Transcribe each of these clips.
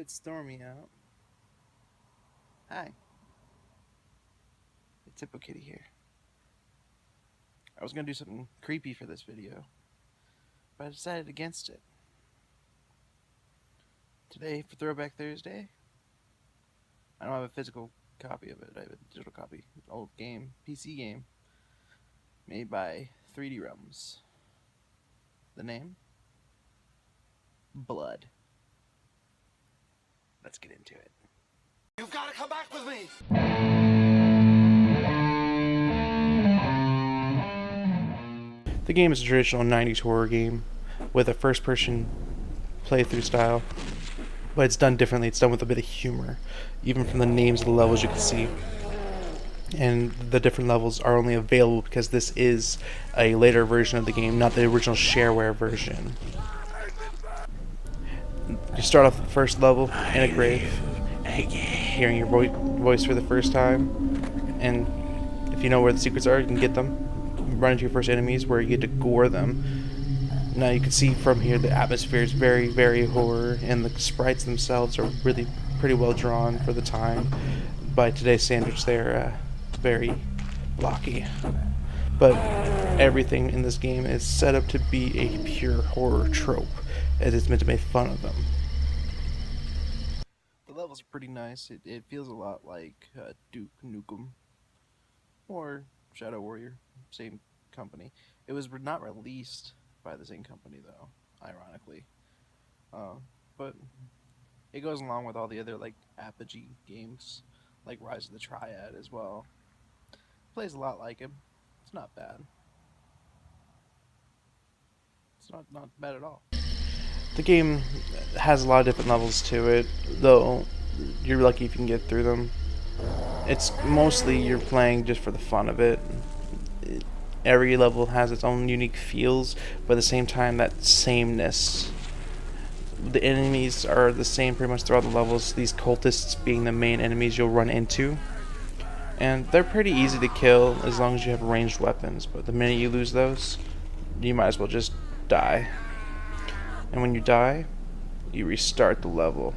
bit stormy out. Hi, it's Hippokittie here. I was gonna do something creepy for this video, but I decided against it. Today, for Throwback Thursday, I don't have a physical copy of it. I have a digital copy. An old game, PC game, made by 3D Realms. The name? Blood. Let's get into it. You've got to come back with me! The game is a traditional 90s horror game with a first-person playthrough style, but it's done differently. It's done with a bit of humor, even from the names of the levels you can see. And the different levels are only available because this is a later version of the game, not the original shareware version. You start off the first level in a grave, hearing your voice for the first time, and if you know where the secrets are, you can get them. Run into your first enemies where you get to gore them. Now you can see from here the atmosphere is very, very horror, and the sprites themselves are really pretty well drawn for the time. By today's standards, they're very blocky. But everything in this game is set up to be a pure horror trope, as it's meant to make fun of them. The levels are pretty nice. It feels a lot like Duke Nukem or Shadow Warrior, same company. It was not released by the same company though, ironically. But it goes along with all the other like Apogee games, like Rise of the Triad as well. Plays a lot like him. It's not bad. It's not bad at all. The game has a lot of different levels to it, though you're lucky if you can get through them. It's mostly you're playing just for the fun of it. Every level has its own unique feels, but at the same time that sameness. The enemies are the same pretty much throughout the levels, these cultists being the main enemies you'll run into. And they're pretty easy to kill as long as you have ranged weapons, but the minute you lose those, you might as well just die. And when you die, you restart the level.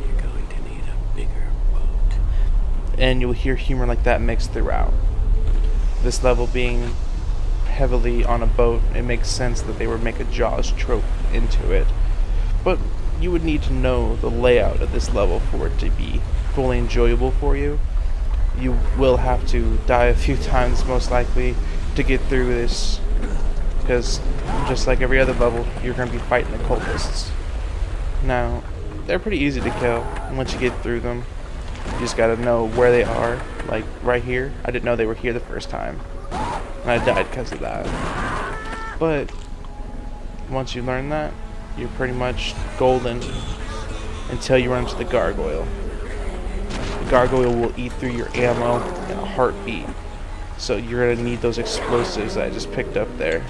You're going to need a bigger boat. And you'll hear humor like that mixed throughout. This level being heavily on a boat, it makes sense that they would make a Jaws trope into it. But you would need to know the layout of this level for it to be fully enjoyable for you. You will have to die a few times most likely to get through this, because just like every other level, you're going to be fighting the cultists. Now, they're pretty easy to kill once you get through them. You just gotta know where they are. Like right here, I didn't know they were here the first time, and I died because of that. But once you learn that, you're pretty much golden until you run into the gargoyle. The gargoyle will eat through your ammo in a heartbeat, so you're going to need those explosives that I just picked up there.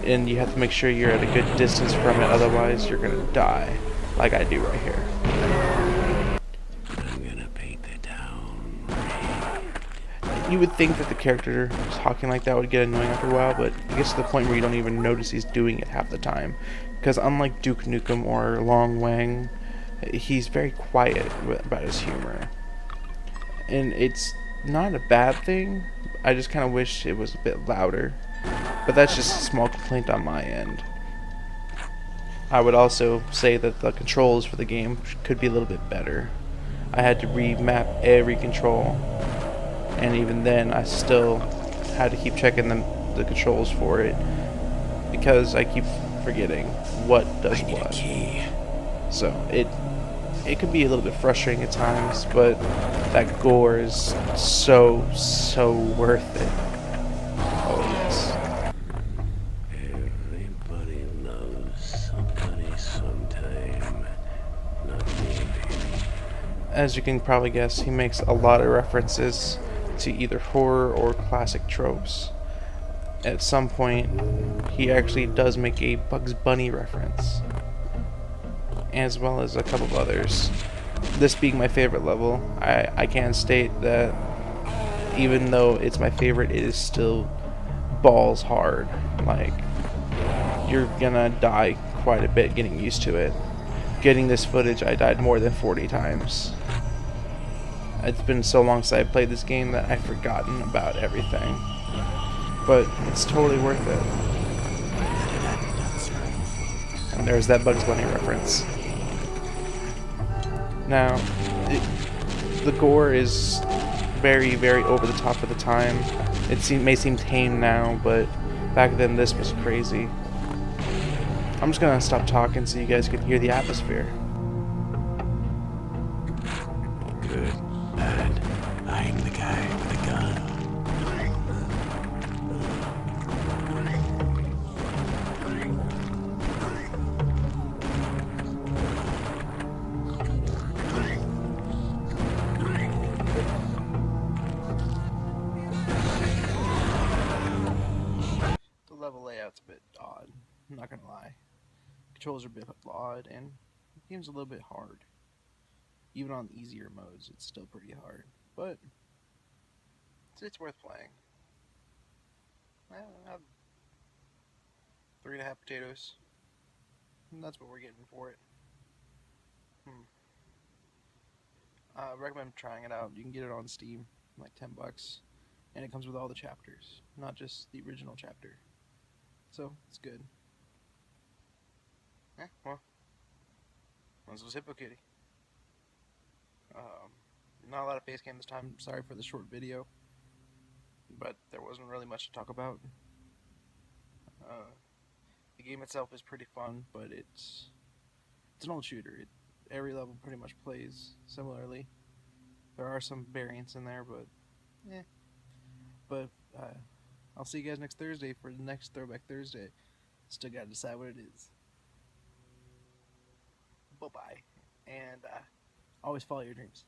And you have to make sure you're at a good distance from it, otherwise you're going to die, like I do right here. I'm gonna paint the town. You would think that the character talking like that would get annoying after a while, but it gets to the point where you don't even notice he's doing it half the time. Because unlike Duke Nukem or Long Wang, he's very quiet about his humor. And it's not a bad thing, I just kind of wish it was a bit louder. But that's just a small complaint on my end. I would also say that the controls for the game could be a little bit better. I had to remap every control, and even then I still had to keep checking the controls for it, because I keep forgetting what does what. So it could be a little bit frustrating at times, but that gore is so worth it. Oh yes. Everybody loves somebody sometime. Not me, baby. As you can probably guess, he makes a lot of references to either horror or classic tropes. At some point, he actually does make a Bugs Bunny reference, as well as a couple of others. This being my favorite level, I can state that even though it's my favorite, it is still balls hard. Like, you're gonna die quite a bit getting used to it. Getting this footage, I died more than 40 times. It's been so long since I played this game that I've forgotten about everything. But it's totally worth it. And there's that Bugs Bunny reference. Now, the gore is very, very over the top at the time. It may seem tame now, but back then this was crazy. I'm just gonna stop talking so you guys can hear the atmosphere. Good, bad. I'm the guy with the gun. The level layout's a bit odd, I'm not gonna lie. Controls are a bit odd, and the game's a little bit hard. Even on easier modes, it's still pretty hard. But it's worth playing. I have 3.5 potatoes. And that's what we're getting for it. I recommend trying it out. You can get it on Steam, like $10, and it comes with all the chapters, not just the original chapter. So it's good. Yeah, well, this was Hippokittie. Not a lot of face cam this time. Sorry for the short video, but there wasn't really much to talk about. The game itself is pretty fun, but it's an old shooter. Every level pretty much plays similarly. There are some variants in there, but But I'll see you guys next Thursday for the next Throwback Thursday. Still gotta decide what it is. Bye bye, and always follow your dreams.